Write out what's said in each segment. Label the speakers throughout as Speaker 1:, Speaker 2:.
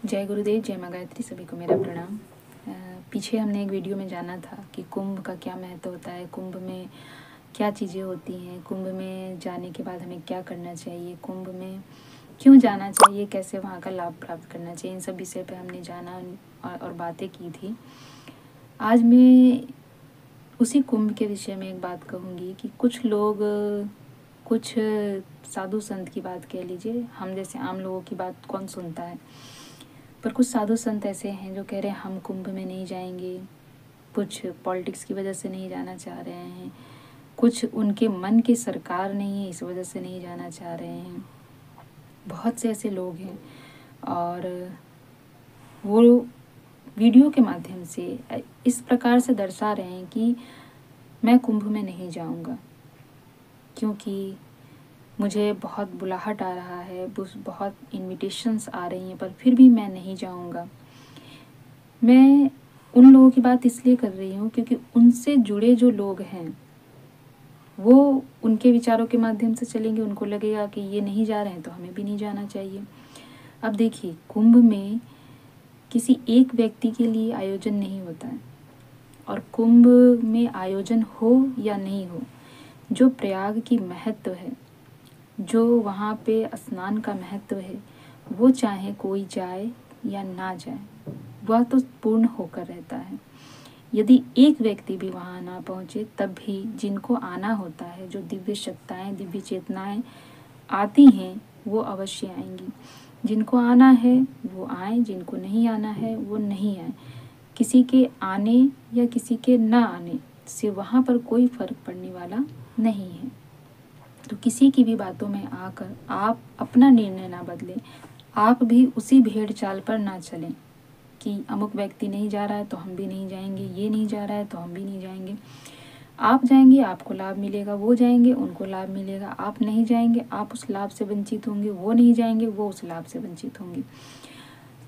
Speaker 1: जय गुरुदेव, जय माँ गायत्री, सभी को मेरा प्रणाम। पीछे हमने एक वीडियो में जाना था कि कुंभ का क्या महत्व होता है, कुंभ में क्या चीज़ें होती हैं, कुंभ में जाने के बाद हमें क्या करना चाहिए, कुंभ में क्यों जाना चाहिए, कैसे वहाँ का लाभ प्राप्त करना चाहिए। इन सब विषय पे हमने जाना और बातें की थी। आज मैं उसी कुंभ के विषय में एक बात कहूँगी कि कुछ लोग, कुछ साधु संत की बात कह लीजिए, हम जैसे आम लोगों की बात कौन सुनता है, पर कुछ साधु संत ऐसे हैं जो कह रहे हैं हम कुंभ में नहीं जाएंगे, कुछ पॉलिटिक्स की वजह से नहीं जाना चाह रहे हैं, कुछ उनके मन की सरकार नहीं है इस वजह से नहीं जाना चाह रहे हैं। बहुत से ऐसे लोग हैं और वो वीडियो के माध्यम से इस प्रकार से दर्शा रहे हैं कि मैं कुंभ में नहीं जाऊंगा क्योंकि मुझे बहुत बुलाहट आ रहा है, बहुत इनविटेशंस आ रही हैं, पर फिर भी मैं नहीं जाऊंगा। मैं उन लोगों की बात इसलिए कर रही हूँ क्योंकि उनसे जुड़े जो लोग हैं वो उनके विचारों के माध्यम से चलेंगे, उनको लगेगा कि ये नहीं जा रहे हैं तो हमें भी नहीं जाना चाहिए। अब देखिए, कुंभ में किसी एक व्यक्ति के लिए आयोजन नहीं होता है, और कुंभ में आयोजन हो या नहीं हो, जो प्रयाग की महत्व है, जो वहाँ पे स्नान का महत्व है, वो चाहे कोई जाए या ना जाए, वह तो पूर्ण होकर रहता है। यदि एक व्यक्ति भी वहाँ ना पहुँचे तब भी जिनको आना होता है, जो दिव्य सत्ताएं, दिव्य चेतनाएं आती हैं, वो अवश्य आएंगी। जिनको आना है वो आए, जिनको नहीं आना है वो नहीं आए। किसी के आने या किसी के ना आने से वहाँ पर कोई फर्क पड़ने वाला नहीं है। तो किसी की भी बातों में आकर आप अपना निर्णय ना बदलें, आप भी उसी भेड़ चाल पर ना चलें कि अमुक व्यक्ति नहीं जा रहा है तो हम भी नहीं जाएंगे, ये नहीं जा रहा है तो हम भी नहीं जाएंगे। आप जाएंगे आपको लाभ मिलेगा, वो जाएंगे उनको लाभ मिलेगा। आप नहीं जाएंगे आप उस लाभ से वंचित होंगे, वो नहीं जाएंगे वो उस लाभ से वंचित होंगे।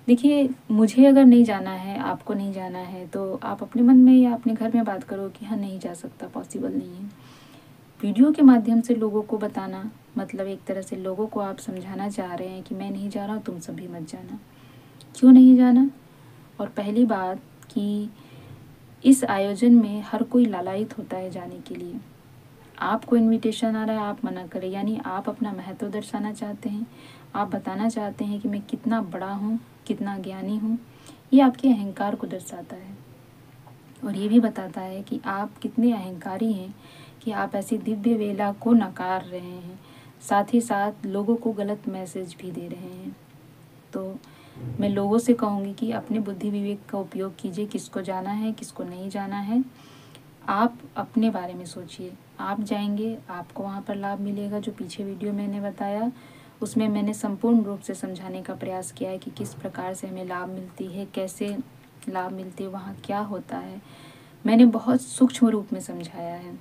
Speaker 1: देखिए, मुझे अगर नहीं जाना है, आपको नहीं जाना है, तो आप अपने मन में या अपने घर में बात करो कि हाँ नहीं जा सकता, पॉसिबल नहीं है। वीडियो के माध्यम से लोगों को बताना मतलब एक तरह से लोगों को आप समझाना चाह रहे हैं कि मैं नहीं जा रहा हूँ, तुम सभी मत जाना। क्यों नहीं जाना? और पहली बात कि इस आयोजन में हर कोई लालायित होता है जाने के लिए। आपको इनविटेशन आ रहा है, आप मना करें, यानी आप अपना महत्व दर्शाना चाहते हैं, आप बताना चाहते हैं कि मैं कितना बड़ा हूँ, कितना ज्ञानी हूँ। ये आपके अहंकार को दर्शाता है और ये भी बताता है कि आप कितने अहंकारी हैं कि आप ऐसी दिव्य वेला को नकार रहे हैं, साथ ही साथ लोगों को गलत मैसेज भी दे रहे हैं। तो मैं लोगों से कहूँगी कि अपने बुद्धि विवेक का उपयोग कीजिए, किसको जाना है किसको नहीं जाना है। आप अपने बारे में सोचिए, आप जाएंगे आपको वहाँ पर लाभ मिलेगा। जो पीछे वीडियो मैंने बताया उसमें मैंने संपूर्ण रूप से समझाने का प्रयास किया है कि किस प्रकार से हमें लाभ मिलती है, कैसे लाभ मिलती है, वहाँ क्या होता है। मैंने बहुत सूक्ष्म रूप में समझाया है,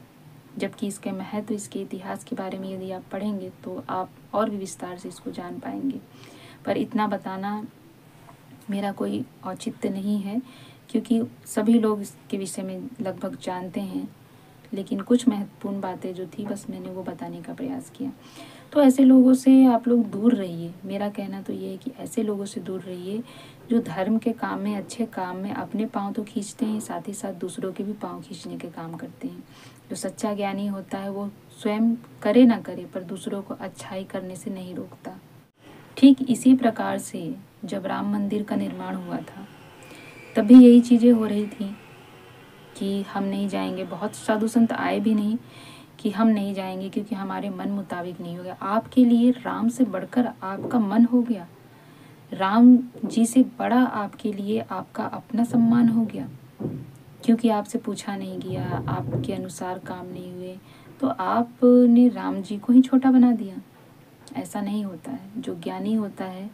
Speaker 1: जबकि इसके महत्व, इसके इतिहास के बारे में यदि आप पढ़ेंगे तो आप और भी विस्तार से इसको जान पाएंगे। पर इतना बताना मेरा कोई औचित्य नहीं है क्योंकि सभी लोग इसके विषय में लगभग जानते हैं, लेकिन कुछ महत्वपूर्ण बातें जो थी बस मैंने वो बताने का प्रयास किया। तो ऐसे लोगों से आप लोग दूर रहिए। मेरा कहना तो ये है कि ऐसे लोगों से दूर रहिए जो धर्म के काम में, अच्छे काम में अपने पाँव तो खींचते हैं, साथ ही साथ दूसरों के भी पाँव खींचने के काम करते हैं। जो सच्चा ज्ञानी होता है वो स्वयं करे ना करे पर दूसरों को अच्छाई करने से नहीं रोकता। ठीक इसी प्रकार से जब राम मंदिर का निर्माण हुआ था तब भी यही चीज़ें हो रही थी कि हम नहीं जाएंगे। बहुत साधु संत आए भी नहीं कि हम नहीं जाएंगे क्योंकि हमारे मन मुताबिक नहीं हो गया। आपके लिए राम से बढ़कर आपका मन हो गया, राम जी से बड़ा आपके लिए आपका अपना सम्मान हो गया क्योंकि आपसे पूछा नहीं गया, आपके अनुसार काम नहीं हुए तो आपने राम जी को ही छोटा बना दिया। ऐसा नहीं होता है। जो ज्ञानी होता है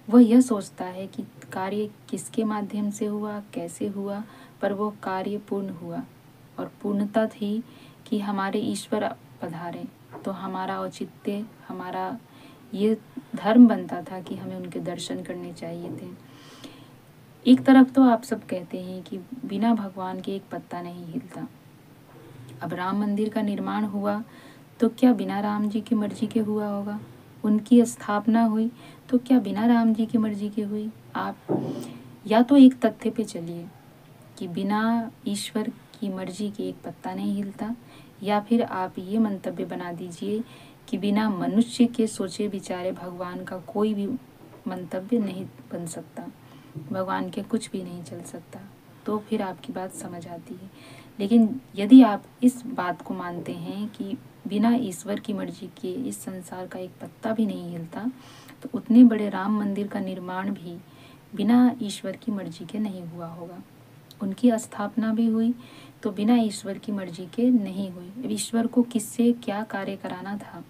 Speaker 1: वह यह सोचता है कि कार्य किसके माध्यम से हुआ, कैसे हुआ, पर वो कार्य पूर्ण हुआ। और पूर्णता थी कि हमारे ईश्वर पधारे, तो हमारा औचित्य, हमारा ये धर्म बनता था कि हमें उनके दर्शन करने चाहिए थे। एक तरफ तो आप सब कहते हैं कि बिना भगवान के एक पत्ता नहीं हिलता। अब राम मंदिर का निर्माण हुआ तो क्या बिना राम जी की मर्जी के हुआ होगा? उनकी स्थापना हुई, तो क्या बिना राम जी की मर्जी के हुई? आप या तो एक तथ्य पे चलिए कि बिना ईश्वर की मर्जी के एक पत्ता नहीं हिलता, या फिर आप ये मंतव्य बना दीजिए कि बिना मनुष्य के सोचे विचारे भगवान का कोई भी मंतव्य नहीं बन सकता, भगवान के कुछ भी नहीं चल सकता। तो फिर आपकी बात समझ आती है। लेकिन यदि आप इस बात को मानते हैं कि बिना ईश्वर की मर्जी के इस संसार का एक पत्ता भी नहीं हिलता, तो उतने बड़े राम मंदिर का निर्माण भी बिना ईश्वर की मर्जी के नहीं हुआ होगा। उनकी स्थापना भी हुई तो बिना ईश्वर की मर्जी के नहीं हुई। अब ईश्वर को किससे क्या कार्य कराना था,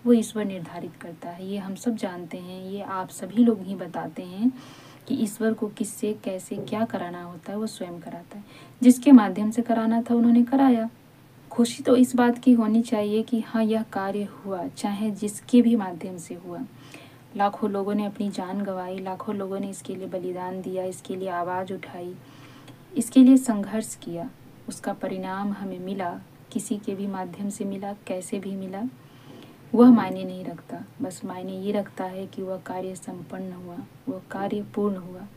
Speaker 1: वो ईश्वर निर्धारित करता है। ये हम सब जानते हैं, ये आप सभी लोग ही बताते हैं कि ईश्वर को किससे कैसे क्या कराना होता है, वो स्वयं कराता है। जिसके माध्यम से कराना था उन्होंने कराया। खुशी तो इस बात की होनी चाहिए कि हाँ, यह कार्य हुआ, चाहे जिसके भी माध्यम से हुआ। लाखों लोगों ने अपनी जान गंवाई, लाखों लोगों ने इसके लिए बलिदान दिया, इसके लिए आवाज़ उठाई, इसके लिए संघर्ष किया। उसका परिणाम हमें मिला, किसी के भी माध्यम से मिला, कैसे भी मिला, वह मायने नहीं रखता। बस मायने ये रखता है कि वह कार्य संपन्न हुआ, वह कार्य पूर्ण हुआ।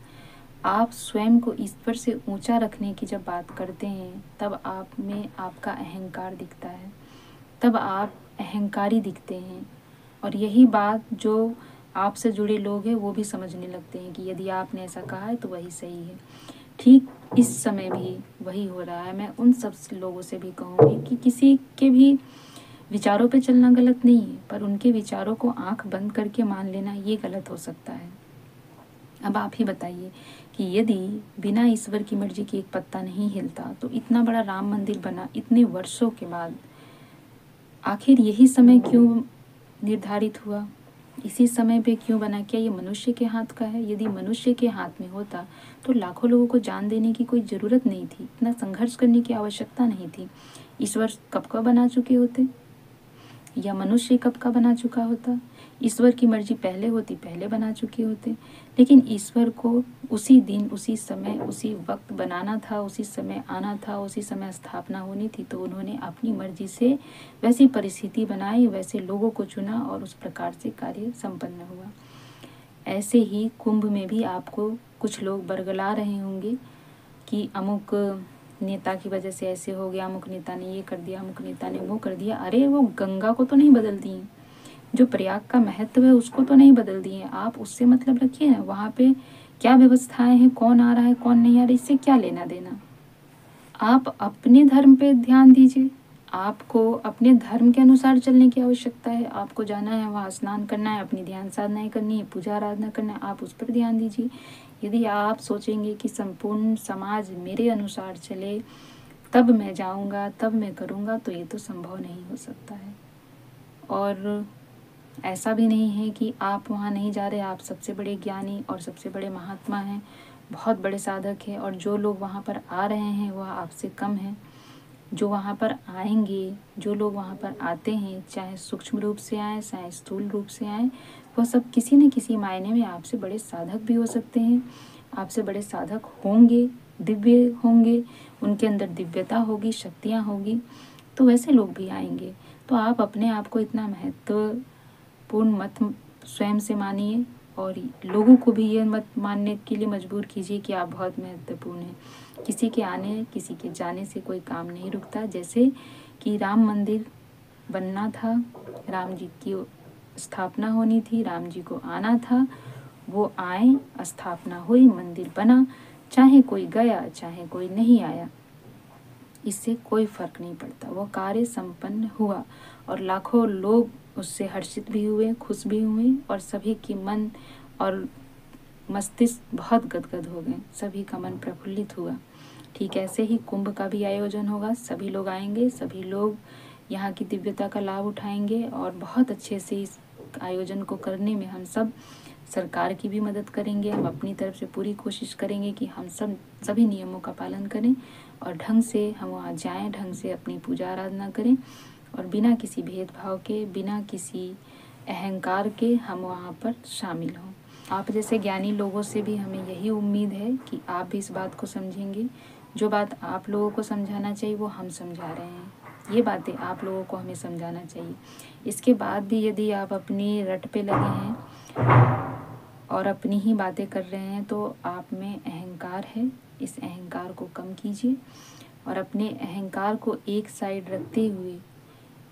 Speaker 1: आप स्वयं को ईश्वर से ऊंचा रखने की जब बात करते हैं, तब आप में आपका अहंकार दिखता है, तब आप अहंकारी दिखते हैं। और यही बात जो आपसे जुड़े लोग हैं वो भी समझने लगते हैं कि यदि आपने ऐसा कहा है तो वही सही है। ठीक इस समय भी वही हो रहा है। मैं उन सब लोगों से भी कहूँगी कि किसी के भी विचारों पे चलना गलत नहीं है, पर उनके विचारों को आंख बंद करके मान लेना ये गलत हो सकता है। अब आप ही बताइए कि यदि बिना ईश्वर की मर्जी के एक पत्ता नहीं हिलता, तो इतना बड़ा राम मंदिर बना इतने वर्षों के बाद, आखिर यही समय क्यों निर्धारित हुआ, इसी समय पे क्यों बना? क्या ये मनुष्य के हाथ का है? यदि मनुष्य के हाथ में होता तो लाखों लोगों को जान देने की कोई ज़रूरत नहीं थी, इतना संघर्ष करने की आवश्यकता नहीं थी। ईश्वर कब का बना चुके होते, या मनुष्य कब का बना चुका होता? ईश्वर की मर्जी पहले होती, पहले बना चुके होते। लेकिन ईश्वर को उसी दिन, उसी समय, उसी वक्त बनाना था, उसी समय आना था, उसी समय स्थापना होनी थी, तो उन्होंने अपनी मर्जी से वैसी परिस्थिति बनाई, वैसे लोगों को चुना और उस प्रकार से कार्य संपन्न हुआ। ऐसे ही कुंभ में भी आपको कुछ लोग बरगला रहे होंगे कि अमुक नेता की वजह से ऐसे हो गया, अमुक नेता ने ये कर दिया, अमुक नेता ने वो कर दिया। अरे वो गंगा को तो नहीं बदल दी, जो प्रयाग का महत्व है उसको तो नहीं बदल दिए। आप उससे मतलब रखिए ना, वहाँ पे क्या व्यवस्थाएं हैं, कौन आ रहा है कौन नहीं आ रहा, इससे क्या लेना देना। आप अपने धर्म पे ध्यान दीजिए, आपको अपने धर्म के अनुसार चलने की आवश्यकता है। आपको जाना है वहाँ स्नान करना है, अपनी ध्यान साधनाएं करनी है, पूजा आराधना करना है, आप उस पर ध्यान दीजिए। यदि आप सोचेंगे कि संपूर्ण समाज मेरे अनुसार चले तब मैं जाऊंगा, तब मैं करूंगा, तो ये तो संभव नहीं हो सकता है। और ऐसा भी नहीं है कि आप वहाँ नहीं जा रहे, आप सबसे बड़े ज्ञानी और सबसे बड़े महात्मा हैं, बहुत बड़े साधक हैं, और जो लोग वहाँ पर आ रहे हैं वह आपसे कम हैं। जो वहाँ पर आएंगे, जो लोग वहाँ पर आते हैं, चाहे सूक्ष्म रूप से आए चाहे स्थूल रूप से आए, वह सब किसी न किसी मायने में आपसे बड़े साधक भी हो सकते हैं, आपसे बड़े साधक होंगे, दिव्य होंगे, उनके अंदर दिव्यता होगी, शक्तियाँ होगी, तो वैसे लोग भी आएंगे। तो आप अपने आप को इतना महत्वपूर्ण मत स्वयं से मानिए, और लोगों को भी ये मत मानने के लिए मजबूर कीजिए कि आप बहुत महत्वपूर्ण हैं। किसी के आने, किसी के जाने से कोई काम नहीं रुकता। जैसे कि राम मंदिर बनना था, राम जी की स्थापना होनी थी, राम जी को आना था, वो आए, स्थापना हुई, मंदिर बना, चाहे कोई गया चाहे कोई नहीं आया, इससे कोई फर्क नहीं पड़ता, वो कार्य संपन्न हुआ। और लाखों लोग उससे हर्षित भी हुए, खुश भी हुए, और सभी की मन और मस्तिष्क बहुत गदगद हो गए, सभी का मन प्रफुल्लित हुआ। ठीक ऐसे ही कुंभ का भी आयोजन होगा, सभी लोग आएंगे, सभी लोग यहाँ की दिव्यता का लाभ उठाएंगे, और बहुत अच्छे से इस आयोजन को करने में हम सब सरकार की भी मदद करेंगे। हम अपनी तरफ से पूरी कोशिश करेंगे कि हम सब सभी नियमों का पालन करें, और ढंग से हम वहाँ जाएं, ढंग से अपनी पूजा आराधना करें, और बिना किसी भेदभाव के, बिना किसी अहंकार के हम वहाँ पर शामिल हों। आप जैसे ज्ञानी लोगों से भी हमें यही उम्मीद है कि आप भी इस बात को समझेंगे। जो बात आप लोगों को समझाना चाहिए वो हम समझा रहे हैं, ये बातें आप लोगों को हमें समझाना चाहिए। इसके बाद भी यदि आप अपनी रट पे लगे हैं और अपनी ही बातें कर रहे हैं तो आप में अहंकार है। इस अहंकार को कम कीजिए और अपने अहंकार को एक साइड रखते हुए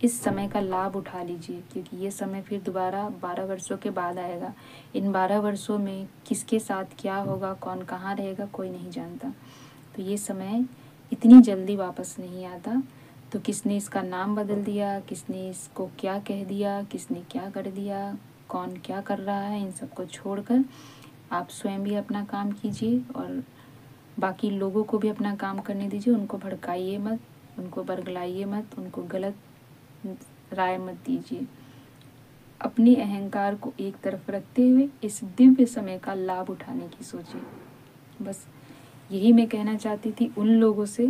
Speaker 1: इस समय का लाभ उठा लीजिए, क्योंकि ये समय फिर दोबारा 12 वर्षों के बाद आएगा। इन 12 वर्षों में किसके साथ क्या होगा, कौन कहाँ रहेगा, कोई नहीं जानता। तो ये समय इतनी जल्दी वापस नहीं आता। तो किसने इसका नाम बदल दिया, किसने इसको क्या कह दिया, किसने क्या कर दिया, कौन क्या कर रहा है, इन सबको छोड़कर आप स्वयं भी अपना काम कीजिए और बाकी लोगों को भी अपना काम करने दीजिए। उनको भड़काइए मत, उनको बरगलाइए मत, उनको गलत राय मत दीजिए। अपने अहंकार को एक तरफ रखते हुए इस दिव्य समय का लाभ उठाने की सोचिए। बस यही मैं कहना चाहती थी उन लोगों से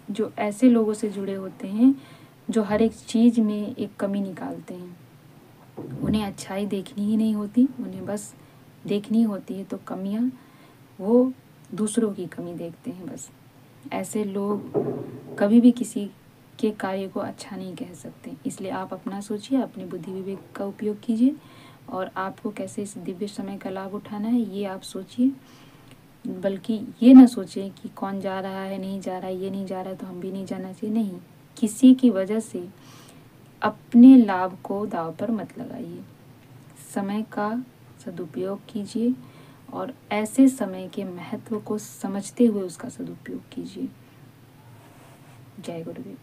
Speaker 1: जो ऐसे लोगों से जुड़े होते हैं जो हर एक चीज़ में एक कमी निकालते हैं। उन्हें अच्छाई देखनी ही नहीं होती, उन्हें बस देखनी होती है तो कमियां, वो दूसरों की कमी देखते हैं बस। ऐसे लोग कभी भी किसी के कार्य को अच्छा नहीं कह सकते। इसलिए आप अपना सोचिए, अपनी बुद्धि विवेक का उपयोग कीजिए और आपको कैसे इस दिव्य समय का लाभ उठाना है ये आप सोचिए। बल्कि ये ना सोचें कि कौन जा रहा है, नहीं जा रहा है, ये नहीं जा रहा है तो हम भी नहीं जाना चाहिए। नहीं, किसी की वजह से अपने लाभ को दांव पर मत लगाइए। समय का सदुपयोग कीजिए और ऐसे समय के महत्व को समझते हुए उसका सदुपयोग कीजिए। जय गुरुदेव।